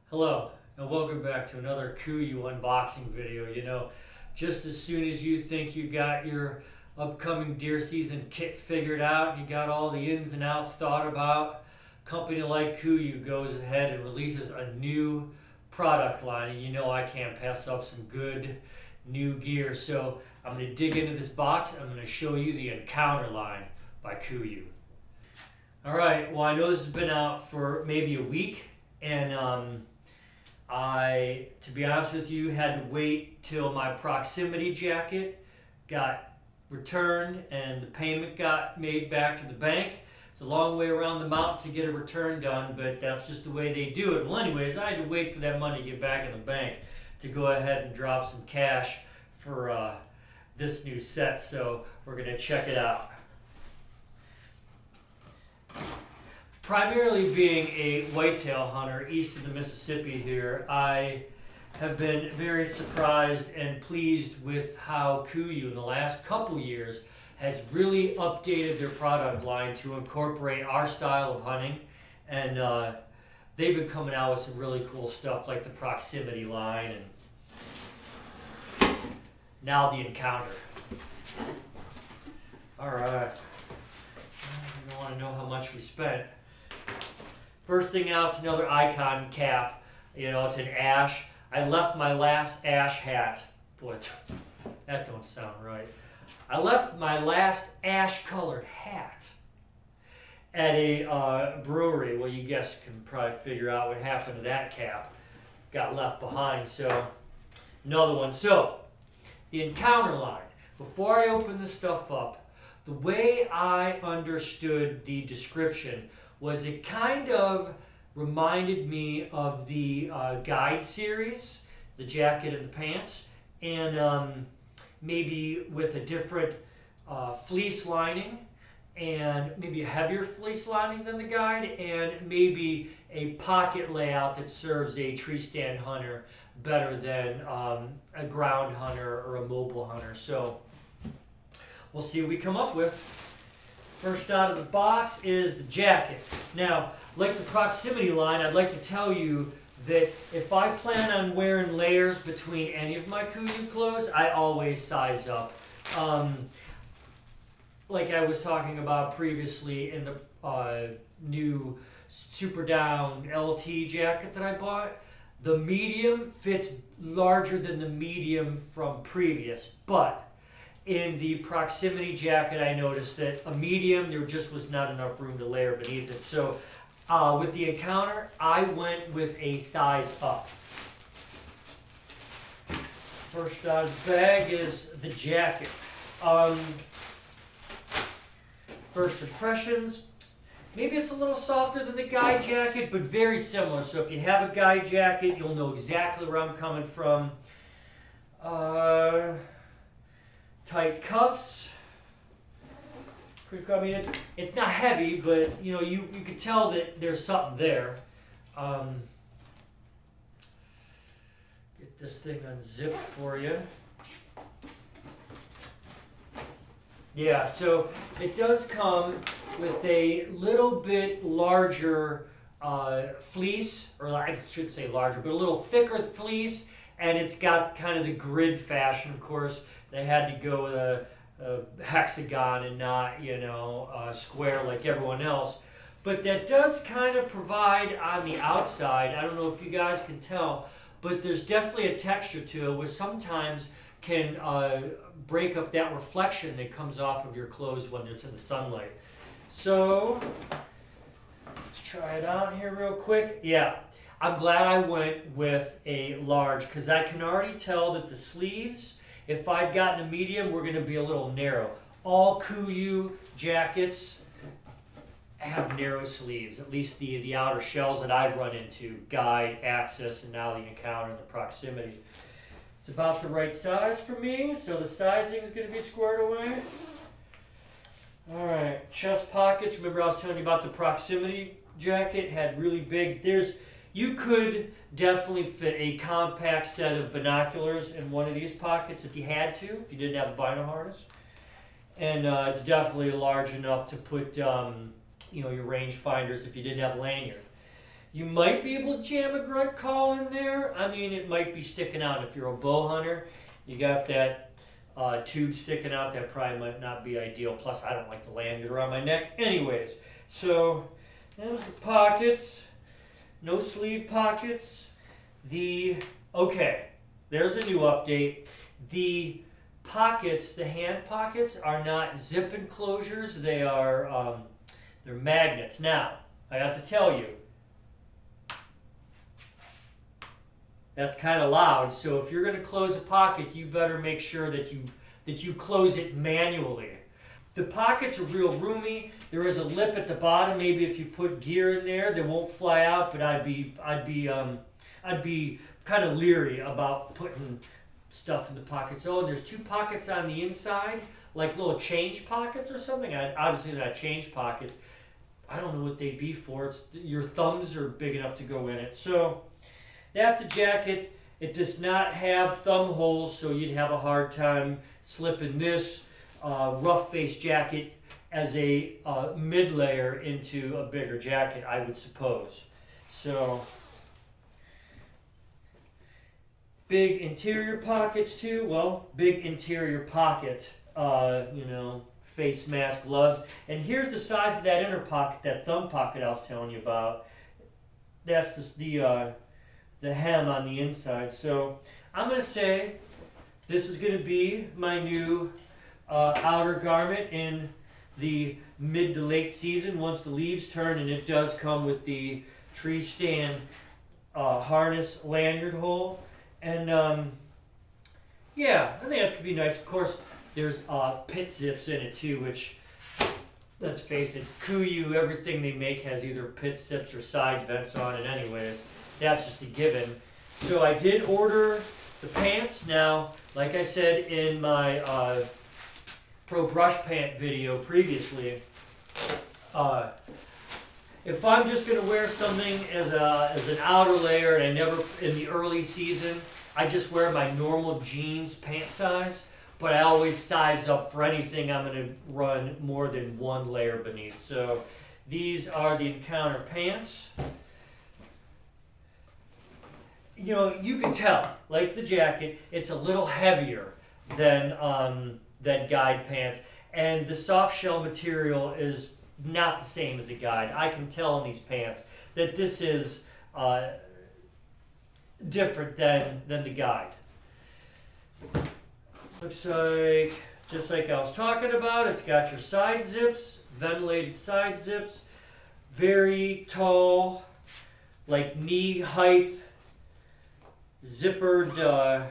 Hello, and welcome back to another Kuiu unboxing video. Just as soon as you think you got your upcoming deer season kit figured out, you got all the ins and outs thought about, a company like Kuiu goes ahead and releases a new product line, and I can't pass up some good new gear. So I'm going to dig into this box. I'm going to show you the Encounter line by Kuiu. Alright, well, I know this has been out for maybe a week, and I, to be honest with you, had to wait till my proximity jacket got returned and the payment got made back to the bank. It's a long way around the mountain to get a return done, but that's just the way they do it. Well, anyways, I had to wait for that money to get back in the bank to go ahead and drop some cash for this new set, so we're going to check it out. Primarily being a whitetail hunter east of the Mississippi here, I have been very surprised and pleased with how Kuiu in the last couple years has really updated their product line to incorporate our style of hunting, and they've been coming out with some really cool stuff like the proximity line and now the Encounter. Alright, you want to know how much we spent. First thing out, it's another icon cap. It's an ash. I left my last ash hat. Boy, that don't sound right. I left my last ash-colored hat at a brewery. Well, you guys can probably figure out what happened to that cap. Got left behind, so another one. So, the Encounter line. Before I open this stuff up, the way I understood the description was it kind of reminded me of the guide series, the jacket and the pants, and maybe with a different fleece lining, and maybe a heavier fleece lining than the guide, and maybe a pocket layout that serves a tree stand hunter better than a ground hunter or a mobile hunter. So we'll see what we come up with. First out of the box is the jacket. Now, like the proximity line, I'd like to tell you that if I plan on wearing layers between any of my Kuiu clothes, I always size up. Like I was talking about previously in the new Super Down LT jacket that I bought, the medium fits larger than the medium from previous, but in the proximity jacket, I noticed that a medium, there just was not enough room to layer beneath it. So with the Encounter, I went with a size up. First out of the bag is the jacket. First impressions, maybe it's a little softer than the guide jacket, but very similar. So if you have a guide jacket, you'll know exactly where I'm coming from. Tight cuffs. Pretty cool. I mean, it's not heavy, but you can tell that there's something there. Get this thing unzipped for you. Yeah, so it does come with a little bit larger fleece, or I should say larger, but a little thicker fleece, and it's got kind of the grid fashion, of course. They had to go with a hexagon and not, square like everyone else. But that does kind of provide on the outside, I don't know if you guys can tell, but there's definitely a texture to it, which sometimes can break up that reflection that comes off of your clothes when it's in the sunlight. So, let's try it out here real quick. Yeah, I'm glad I went with a large, because I can already tell that the sleeves, if I'd gotten a medium, we're going to be a little narrow. All Kuiu jackets have narrow sleeves, at least the outer shells that I've run into, Guide, Axis, and now the Encounter and the Proximity. It's about the right size for me, so the sizing is going to be squared away. Alright, chest pockets. Remember I was telling you about the Proximity jacket, had really big, you could definitely fit a compact set of binoculars in one of these pockets if you had to, if you didn't have a bino harness. And it's definitely large enough to put your range finders if you didn't have a lanyard. You might be able to jam a grunt call in there. I mean, it might be sticking out. If you're a bow hunter, you got that tube sticking out. That probably might not be ideal. Plus, I don't like the lanyard around my neck. Anyways, so there's the pockets. No sleeve pockets. Okay, there's a new update. The pockets, the hand pockets, are not zip enclosures. They are they're magnets. Now, I have to tell you, that's kind of loud. So if you're going to close a pocket, you better make sure that you close it manually. The pockets are real roomy. There is a lip at the bottom. Maybe if you put gear in there, they won't fly out. But I'd be kind of leery about putting stuff in the pockets. Oh, and there's 2 pockets on the inside, like little change pockets or something. Obviously not change pockets. I don't know what they'd be for. Your thumbs are big enough to go in it. So that's the jacket. It does not have thumb holes, so you'd have a hard time slipping this rough face jacket as a mid layer into a bigger jacket, I would suppose. So big interior pockets too. Well, big interior pocket, face mask, gloves. And here's the size of that inner pocket, that thumb pocket I was telling you about. That's the hem on the inside. So I'm going to say this is going to be my new outer garment in the mid to late season once the leaves turn, and it does come with the tree stand harness lanyard hole. And yeah, I think that's going to be nice. Of course, there's pit zips in it too, which, let's face it, Kuiu, everything they make has either pit zips or side vents on it anyways. That's just a given. So I did order the pants. Now, like I said in my pro brush pant video previously, if I'm just going to wear something as an outer layer, and I never, in the early season, I just wear my normal jeans pant size, but I always size up for anything I'm going to run more than 1 layer beneath. So these are the Encounter pants. You know, you can tell, like the jacket, it's a little heavier than guide pants, and the soft shell material is not the same as a guide. I can tell in these pants that this is different than the guide. Looks like, just like I was talking about, it's got your side zips, ventilated side zips, very tall, like knee height, zippered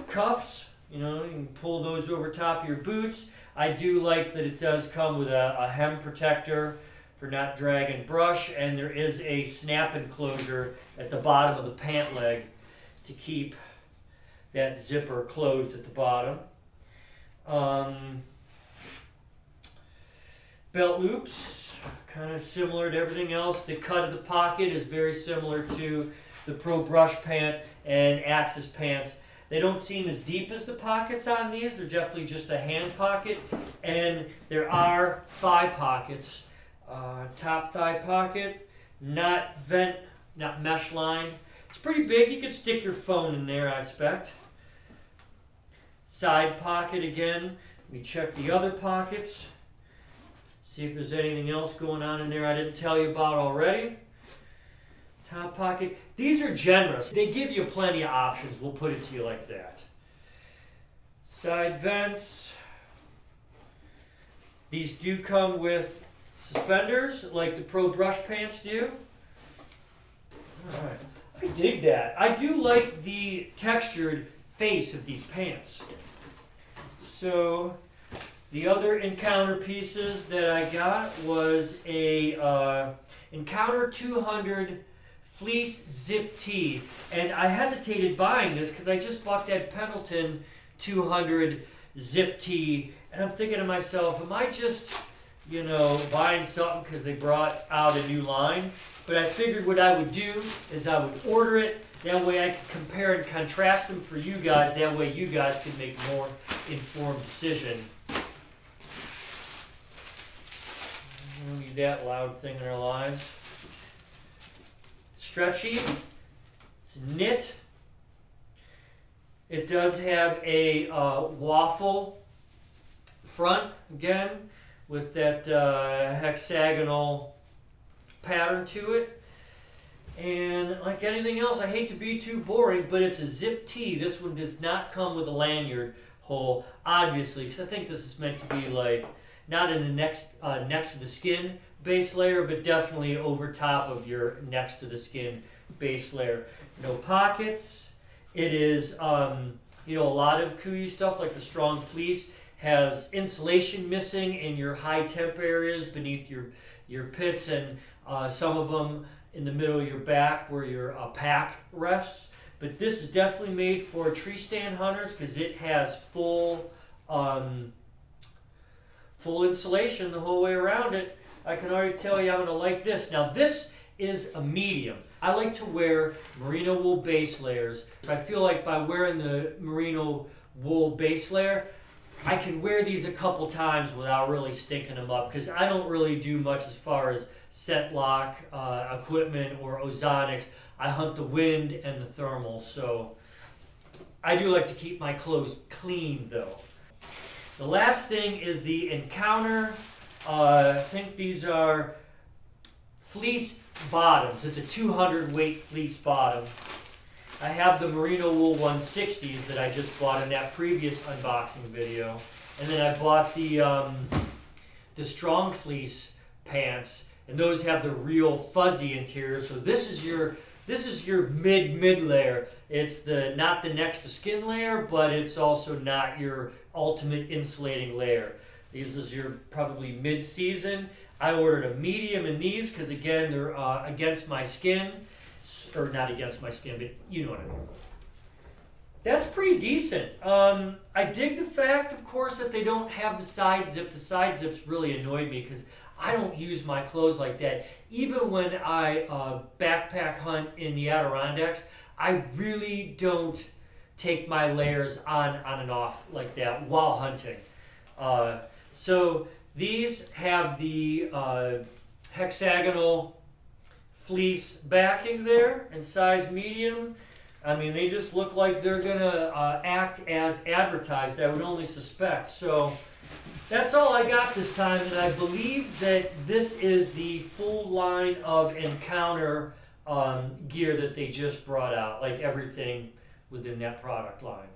cuffs. You know, you can pull those over top of your boots. I do like that it does come with a hem protector for not dragging brush, and there is a snap enclosure at the bottom of the pant leg to keep that zipper closed at the bottom. Belt loops, kind of similar to everything else. The cut of the pocket is very similar to the Pro Brush pant and Axis pants. They don't seem as deep as the pockets on these. They're definitely just a hand pocket. And there are thigh pockets. Top thigh pocket, not mesh lined. It's pretty big. You could stick your phone in there, I expect. Side pocket again. Let me check the other pockets. See if there's anything else going on in there I didn't tell you about already. Top pocket. These are generous. They give you plenty of options. We'll put it to you like that. Side vents. These do come with suspenders like the Pro Brush pants do. Alright. I dig that. I do like the textured face of these pants. So the other Encounter pieces that I got was a Encounter 200 fleece zip tee, and I hesitated buying this because I just bought that Pendleton 200 zip tee, and I'm thinking to myself, am I just, buying something because they brought out a new line? But I figured what I would do is I would order it. That way I could compare and contrast them for you guys. That way you guys can make a more informed decision. We don't need that loud thing in our lives. stretchy. It's knit. It does have a waffle front, again, with that hexagonal pattern to it. And like anything else, I hate to be too boring, but it's a zip tee. This one does not come with a lanyard hole, obviously, because I think this is meant to be like not in the next to the skin base layer, but definitely over top of your next to the skin base layer. No pockets. It is, a lot of Kuiu stuff like the strong fleece has insulation missing in your high temp areas beneath your pits, and some of them in the middle of your back where your pack rests. But this is definitely made for tree stand hunters because it has full insulation the whole way around it. I can already tell you I'm going to like this. Now this is a medium. I like to wear merino wool base layers. I feel like by wearing the merino wool base layer, I can wear these a couple times without really stinking them up because I don't really do much as far as scent lock equipment or ozonics. I hunt the wind and the thermal, so I do like to keep my clothes clean though. The last thing is the Encounter. I think these are fleece bottoms. It's a 200 weight fleece bottom. I have the merino wool 160s that I just bought in that previous unboxing video, and then I bought the strong fleece pants, and those have the real fuzzy interior. So this is your mid layer. It's not the next to skin layer, but it's also not your ultimate insulating layer. This is your probably mid season. I ordered a medium in these because, again, they're against my skin. Or not against my skin, but you know what I mean. That's pretty decent. I dig the fact, of course, that they don't have the side zip. The side zips really annoyed me because I don't use my clothes like that. Even when I backpack hunt in the Adirondacks, I really don't take my layers on and off like that while hunting. So these have the hexagonal fleece backing there in size medium. I mean, they just look like they're gonna act as advertised, I would only suspect. So that's all I got this time, and I believe that this is the full line of Encounter gear that they just brought out, like everything within that product line.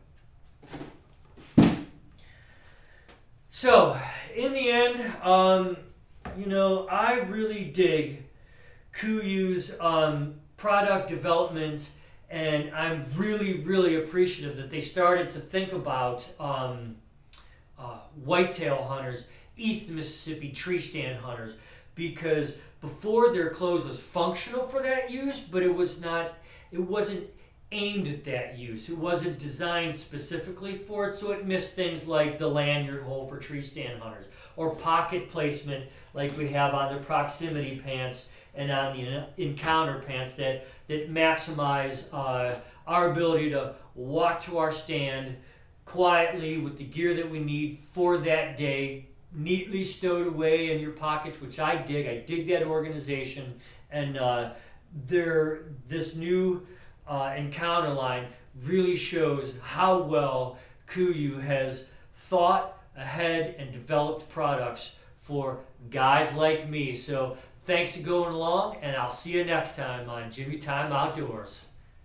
So, in the end, I really dig Kuiu's product development, and I'm really, really appreciative that they started to think about whitetail hunters, East Mississippi tree stand hunters, because before their clothes was functional for that use, but it wasn't aimed at that use. It wasn't designed specifically for it, so it missed things like the lanyard hole for tree stand hunters, or pocket placement like we have on the proximity pants and on the Encounter pants that maximize our ability to walk to our stand quietly with the gear that we need for that day, neatly stowed away in your pockets, which I dig. I dig that organization. And this new Encounter line really shows how well Kuiu has thought ahead and developed products for guys like me. So thanks for going along, and I'll see you next time on Jimmy Time Outdoors.